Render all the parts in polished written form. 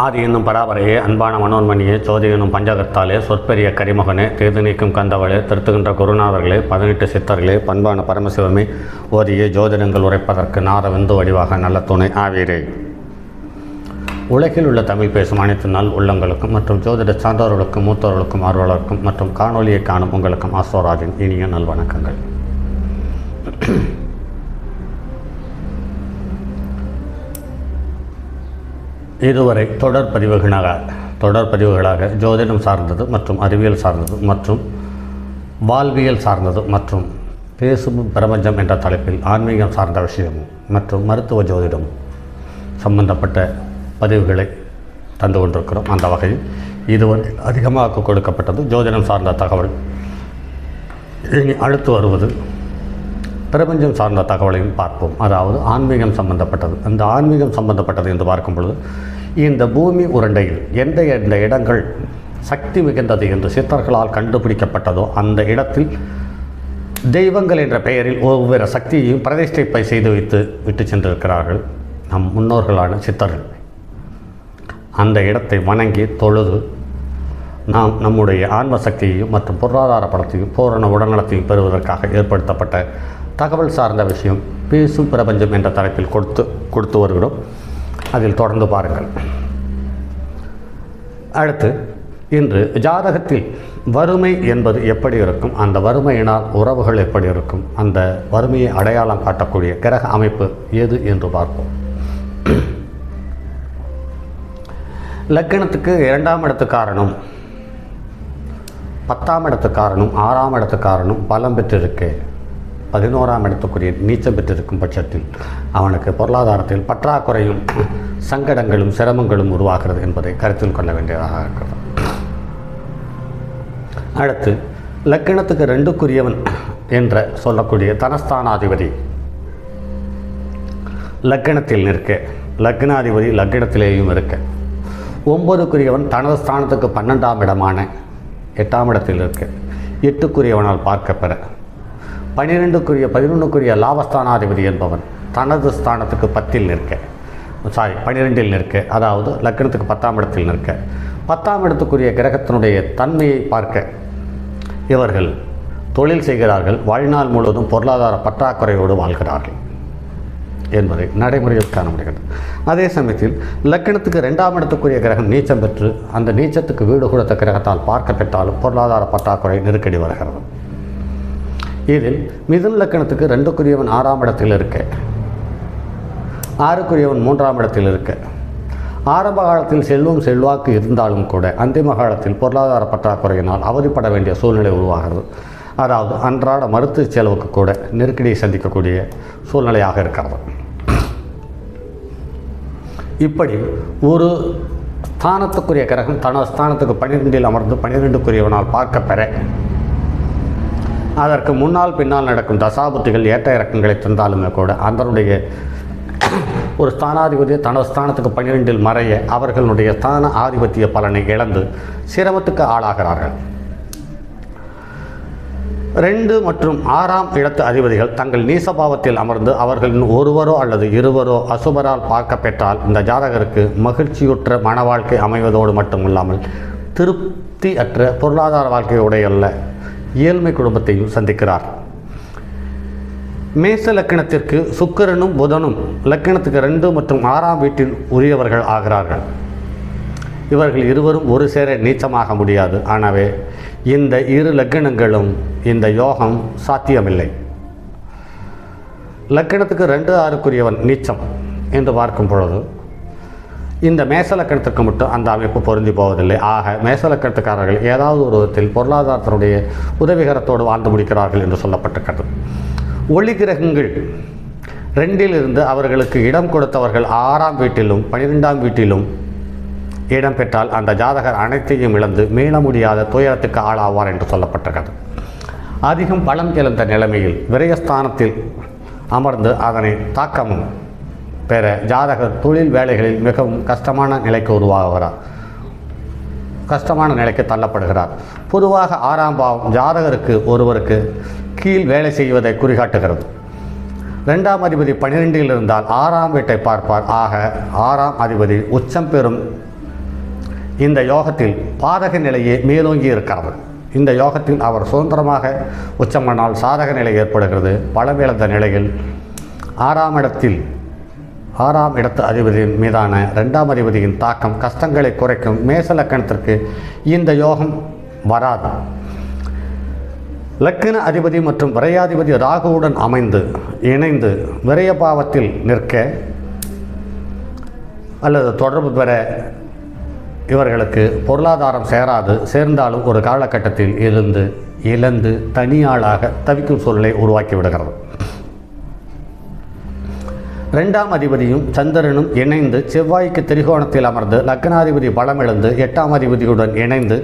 ஆதி என்னும் பராபரையே, அன்பான மனோன்மணியே, சோதி என்னும் பஞ்சகர்த்தாலே, சொற்பெரிய கரிமகனே, தேது நீக்கும் கந்தவளே, திருத்துகின்ற குருநாதர்களே, 18 சித்தர்களே, பண்பான பரமசிவமே, ஓதிய ஜோதிடங்கள் உரைப்பதற்கு நாதவிந்து வடிவாக நல்ல துணை ஆவீரே. உலகில் உள்ள தமிழ் பேசும் அனைத்து நாள் உள்ளங்களுக்கும் மற்றும் ஜோதிட சான்றோர்களுக்கும் மூத்தோர்களுக்கும் ஆர்வலருக்கும் மற்றும் காணொலியை காணும் உங்களுக்கும் ஆஸ்வராஜின் இனிய நல்வணக்கங்கள். இதுவரை தொடர் பதிவுகளாக ஜோதிடம் சார்ந்தது மற்றும் அறிவியல் சார்ந்தது மற்றும் வாழ்வியல் சார்ந்தது மற்றும் பேசும் பிரபஞ்சம் என்ற தலைப்பில் ஆன்மீகம் சார்ந்த விஷயமும் மற்றும் மருத்துவ ஜோதிடம் சம்பந்தப்பட்ட பதிவுகளை தந்து கொண்டிருக்கிறோம். அந்த வகையில் இதுவரை அதிகமாக கொடுக்கப்பட்டது ஜோதிடம் சார்ந்த தகவல். இனி அடுத்து வருவது பிரபஞ்சம் சார்ந்த தகவலையும் பார்ப்போம். அதாவது ஆன்மீகம் சம்பந்தப்பட்டது. அந்த ஆன்மீகம் சம்பந்தப்பட்டது என்று பார்க்கும் பொழுது, இந்த பூமி உருண்டையில் எந்த இடங்கள் சக்தி மிகுந்தது என்று சித்தர்களால் கண்டுபிடிக்கப்பட்டதோ அந்த இடத்தில் தெய்வங்கள் என்ற பெயரில் ஒவ்வொரு சக்தியையும் பிரதிஷ்டை செய்து விட்டு சென்றிருக்கிறார்கள் நம் முன்னோர்களான சித்தர்கள். அந்த இடத்தை வணங்கி தொழுது நாம் நம்முடைய ஆன்ம சக்தியையும் மற்றும் பொருளாதார பலத்தையும் பூரண உடல்நலத்தையும் பெறுவதற்காக ஏற்படுத்தப்பட்ட தகவல் சார்ந்த விஷயம் பேசும் பிரபஞ்சம் என்ற தலைப்பில் கொடுத்து வருகிறோம். அதில் தொடர்ந்து பாருங்கள். அடுத்து, இன்று ஜாதகத்தில் வறுமை என்பது எப்படி இருக்கும், அந்த வறுமையினால் உறவுகள் எப்படி இருக்கும், அந்த வறுமையை அடையாளம் காட்டக்கூடிய கிரக அமைப்பு எது என்று பார்ப்போம். லக்கணத்துக்கு 2ஆம் இடத்துக்காரனும் 10ஆம் இடத்துக்காரனும் 6ஆம் இடத்துக்காரனும் பலம் பெற்றிருக்கு. 11ஆம் இடத்துக்குரிய நீச்சம் பெற்றிருக்கும் பட்சத்தில் அவனுக்கு பொருளாதாரத்தில் பற்றாக்குறையும் சங்கடங்களும் சிரமங்களும் உருவாகிறது என்பதை கருத்தில் கொள்ள வேண்டியதாக இருக்கிறது. அடுத்து, லக்கணத்துக்கு 2க்குரியவன் என்ற சொல்லக்கூடிய தனஸ்தானாதிபதி லக்கணத்தில் நிற்க, லக்னாதிபதி லக்கணத்திலேயும் இருக்க, 9க்குரியவன் தனது ஸ்தானத்துக்கு 12ஆம் இடமான 8ஆம் இடத்தில் இருக்க, 8க்குரியவனால் பார்க்க பெற, 11க்குரிய லாபஸ்தானாதிபதி என்பவன் தனது ஸ்தானத்துக்கு 12இல் நிற்க, அதாவது லக்கணத்துக்கு 10ஆம் இடத்தில் நிற்க, 10ஆம் இடத்துக்குரிய கிரகத்தினுடைய தன்மையை பார்க்க இவர்கள் தொழில் செய்கிறார்கள், வாழ்நாள் முழுவதும் பொருளாதார பற்றாக்குறையோடு வாழ்கிறார்கள் என்பதை நடைமுறையில் காண முடிகிறது. அதே சமயத்தில் லக்கணத்துக்கு 2ஆம் இடத்துக்குரிய கிரகம் நீச்சம் பெற்று அந்த நீச்சத்துக்கு வீடு கொடுத்த கிரகத்தால் பார்க்க பெற்றாலும் பொருளாதார பற்றாக்குறை நெருக்கடி வருகிறது. இதில் மிதுன லக்கணத்துக்கு 2க்குரியவன் 6ஆம் இடத்தில் இருக்க, 6க்குரியவன் 3ஆம் இடத்தில் இருக்க, ஆரம்ப காலத்தில் செல்வம் செல்வாக்கு இருந்தாலும் கூட அந்திம காலத்தில் பொருளாதார பற்றாக்குறையினால் அவதிப்பட வேண்டிய சூழ்நிலை உருவாகிறது. அதாவது அன்றாட மருத்துவ செலவுக்கு கூட நெருக்கடியை சந்திக்கக்கூடிய சூழ்நிலையாக இருக்கிறது. இப்படி ஒரு ஸ்தானத்துக்குரிய கிரகம் தனது ஸ்தானத்துக்கு 12இல் அமர்ந்து 12க்குரியவனால் பார்க்க பெற, அதற்கு முன்னால் பின்னால் நடக்கும் தசாபுத்திகள் ஏற்ற இறக்கங்களை தந்தாலுமே கூட அதனுடைய ஒரு ஸ்தானாதிபதி தனது ஸ்தானத்துக்கு 12இல் மறைய அவர்களுடைய ஸ்தான ஆதிபத்திய பலனை இழந்து சிரமத்துக்கு ஆளாகிறார்கள். 2 மற்றும் 6ஆம் இடத்து அதிபதிகள் தங்கள் நீசபாவத்தில் அமர்ந்து அவர்களின் ஒருவரோ அல்லது இருவரோ அசுபரால் பார்க்க பெற்றால் இந்த ஜாதகருக்கு மகிழ்ச்சியுற்ற மன வாழ்க்கை அமைவதோடு மட்டுமில்லாமல் திருப்தி அற்ற பொருளாதார வாழ்க்கையுடைய ஏழ்மை குடும்பத்தையும் சந்திக்கிறார். மேச லக்கணத்திற்கு சுக்கிரனும் புதனும் லக்கணத்துக்கு 2 மற்றும் 6ஆம் வீட்டில் உரியவர்கள் ஆகிறார்கள். இவர்கள் இருவரும் ஒரு சேர நீச்சமாக முடியாது. ஆனவே இந்த இரு லக்கணங்களும் இந்த யோகம் சாத்தியமில்லை. லக்கணத்துக்கு 2, 6க்குரியவன் நீச்சம் என்று பார்க்கும் பொழுது இந்த மேச லக்கணத்திற்கு மட்டும் அந்த அமைப்பு பொருந்தி போவதில்லை. ஆக மேச லக்கணத்துக்காரர்கள் ஏதாவது ஒரு விதத்தில் பொருளாதாரத்தினுடைய உதவிகரத்தோடு வாழ்ந்து முடிக்கிறார்கள் என்று சொல்லப்பட்டிருக்கிறது. ஒளி கிரகங்கள் 2இல் இருந்து அவர்களுக்கு இடம் கொடுத்தவர்கள் 6ஆம் வீட்டிலும் 12ஆம் வீட்டிலும் இடம் பெற்றால் அந்த ஜாதகர் அனைத்தையும் இழந்து மீள முடியாத துயரத்துக்கு ஆளாவார் என்று சொல்லப்பட்டிருக்கிறது. அதிகம் பலம் இழந்த நிலைமையில் விரயஸ்தானத்தில் அமர்ந்து அதனை தாக்கமும் பெற ஜாதகர் தொழில் வேலைகளில் மிகவும் கஷ்டமான நிலைக்கு தள்ளப்படுகிறார். பொதுவாக 6ஆம் பாவம் ஜாதகருக்கு ஒருவருக்கு கீழ் வேலை செய்வதை குறிகாட்டுகிறது. 2ஆம் அதிபதி 12இல் இருந்தால் 6ஆம் வீட்டை பார்ப்பார். ஆக 6ஆம் அதிபதி உச்சம் பெறும் இந்த யோகத்தில் பாதக நிலையே மேலோங்கி இருக்கிறது. இந்த யோகத்தில் அவர் சுதந்திரமாக உச்சமானால் சாதக நிலை ஏற்படுகிறது. பலமிழந்த நிலையில் ஆறாம் இடத்து அதிபதியின் மீதான 2ஆம் அதிபதியின் தாக்கம் கஷ்டங்களை குறைக்கும். மேச லக்கணத்திற்கு இந்த யோகம் வராது. லக்கண அதிபதி மற்றும் விரையாதிபதி ராகுவுடன் இணைந்து விரயபாவத்தில் நிற்க அல்லது தொடர்பு பெற இவர்களுக்கு பொருளாதாரம் சேராது. சேர்ந்தாலும் ஒரு காலகட்டத்தில் இழந்து தனியாளாக தவிக்கும் சூழ்நிலை உருவாக்கி விடுகிறது. 2ஆம் அதிபதியும் சந்திரனும் இணைந்து செவ்வாய்க்கு திரிகோணத்தில் அமர்ந்து லக்னாதிபதி பலமிழந்து 8ஆம் அதிபதியுடன் இணைந்து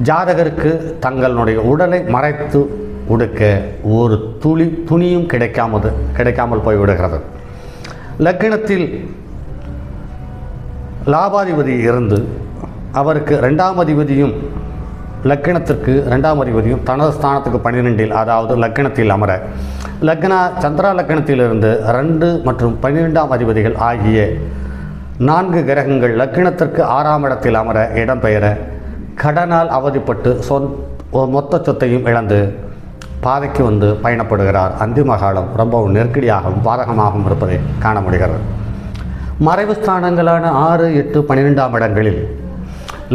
ஜாதகருக்கு தங்களுடைய உடலை மறைத்து உடுக்க ஒரு துணியும் கிடைக்காமல் போய்விடுகிறது. லக்னத்தில் லாபாதிபதி இருந்து அவருக்கு 2ஆம் அதிபதியும் லக்னத்திற்கு 2ஆம் அதிபதியும் தனது ஸ்தானத்துக்கு 12இல் அதாவது லக்னத்தில் அமர சந்திரா லக்னத்திலிருந்து 2 மற்றும் 12ஆம் அதிபதிகள் ஆகிய 4 கிரகங்கள் லக்னத்திற்கு 6ஆம் இடத்தில் அமர இடம்பெயர கடனால் அவதிப்பட்டு மொத்த சொத்தையும் இழந்து பாதைக்கு வந்து பயணப்படுகிறார். அந்திம காலம் ரொம்பவும் நெருக்கடியாகவும் பாதகமாகவும் இருப்பதை காண முடிகிறது. மறைவு ஸ்தானங்களான 6, 8, 12ஆம் இடங்களில்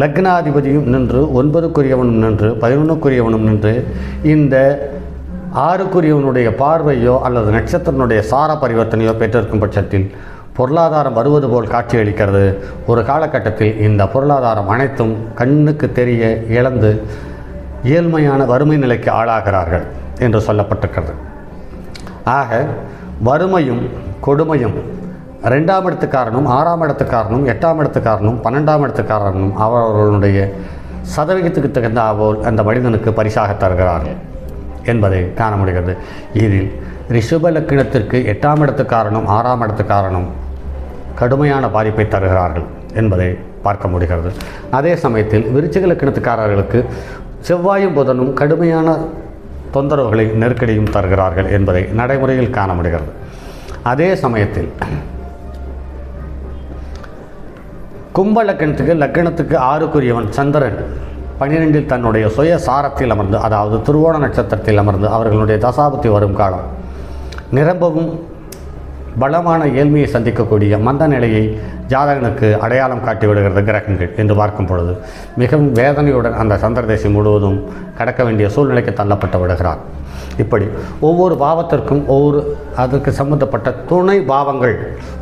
லக்னாதிபதியும் நின்று 9க்குரியவனும் நின்று 11க்குரியவனும் நின்று இந்த 6க்குரியவனுடைய பார்வையோ அல்லது நட்சத்திரனுடைய சார பரிவர்த்தனையோ பெற்றிருக்கும் பட்சத்தில் பொருளாதாரம் வருவது போல் காட்சியளிக்கிறது. ஒரு காலகட்டத்தில் இந்த பொருளாதாரம் அனைத்தும் கண்ணுக்கு தெரிய இழந்து ஏழ்மையான வறுமை நிலைக்கு ஆளாகிறார்கள் என்று சொல்லப்பட்டிருக்கிறது. ஆக வறுமையும் கொடுமையும் 2ஆம் இடத்துக்காரனும் 6ஆம் இடத்துக்காரனும் 8ஆம் இடத்துக்காரனும் 12ஆம் இடத்துக்காரனும் அவர்களுடைய சதவிகிதத்துக்கு தகுந்த போல் அந்த மனிதனுக்கு பரிசாக தருகிறார்கள் என்பதை காண முடிகிறது. இதில் ரிஷப லக்கினத்திற்கு 8ஆம் இடத்துக்காரனும் 6ஆம் இடத்துக்காரனும் கடுமையான பாதிப்பை தருகிறார்கள் என்பதை பார்க்க முடிகிறது. அதே சமயத்தில் விருச்சிக லக்கினத்துக்காரர்களுக்கு செவ்வாயும் புதனும் கடுமையான தொந்தரவுகளை நெருக்கடியும் தருகிறார்கள் என்பதை நடைமுறையில் காண முடிகிறது. அதே சமயத்தில் கும்ப லக்கணத்துக்கு 6க்குரியவன் சந்திரன் 12இல் தன்னுடைய சுய சாரத்தில் அமர்ந்து அதாவது திருவோண நட்சத்திரத்தில் அமர்ந்து அவர்களுடைய தசாபுத்தி வரும் காலம் நிரம்பவும் பலமான ஏழ்மையை சந்திக்கக்கூடிய மந்த நிலையை ஜாதகனுக்கு அடையாளம் காட்டி விடுகிறது கிரகங்கள் என்று பார்க்கும் பொழுது மிகவும் வேதனையுடன் அந்த சந்திரதேசி முழுவதும் கடக்க வேண்டிய சூழ்நிலைக்கு தள்ளப்பட்டு விடுகிறார். இப்படி ஒவ்வொரு பாவத்திற்கும் அதற்கு சம்பந்தப்பட்ட துணை பாவங்கள்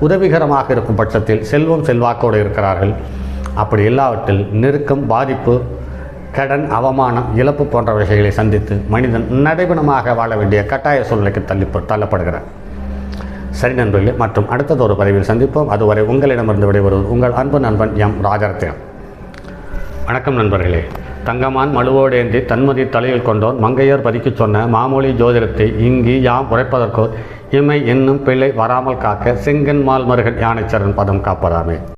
உதவிகரமாக இருக்கும் பட்சத்தில் செல்வம் செல்வாக்கோடு இருக்கிறார்கள். அப்படி எல்லாவற்றில் நெருக்கம், பாதிப்பு, கடன், அவமானம், இழப்பு போன்ற விஷயங்களை சந்தித்து மனிதன் நடைபெணமாக வாழ வேண்டிய கட்டாய சூழ்நிலைக்கு தள்ளப்படுகிறார். சரி நண்பர்களே, மற்றும் அடுத்ததொரு பதிவில் சந்திப்போம். அதுவரை உங்களிடமிருந்து விடைபெறுவது உங்கள் அன்பு நண்பன் எம் ராஜரத்னம். வணக்கம் நண்பர்களே. தங்கமான் மழுவோடேந்தி தன்மதி தலையில் கொண்டோன் மங்கையர் பதிக்கு சொன்ன மாமொழி ஜோதிடத்தை இங்கு யாம் உரைப்பதற்கோ இமை என்னும் பிள்ளை வராமல் காக்க செங்கன் மால் மருகன் யானைச்சரன் பதம் காப்பதாமே.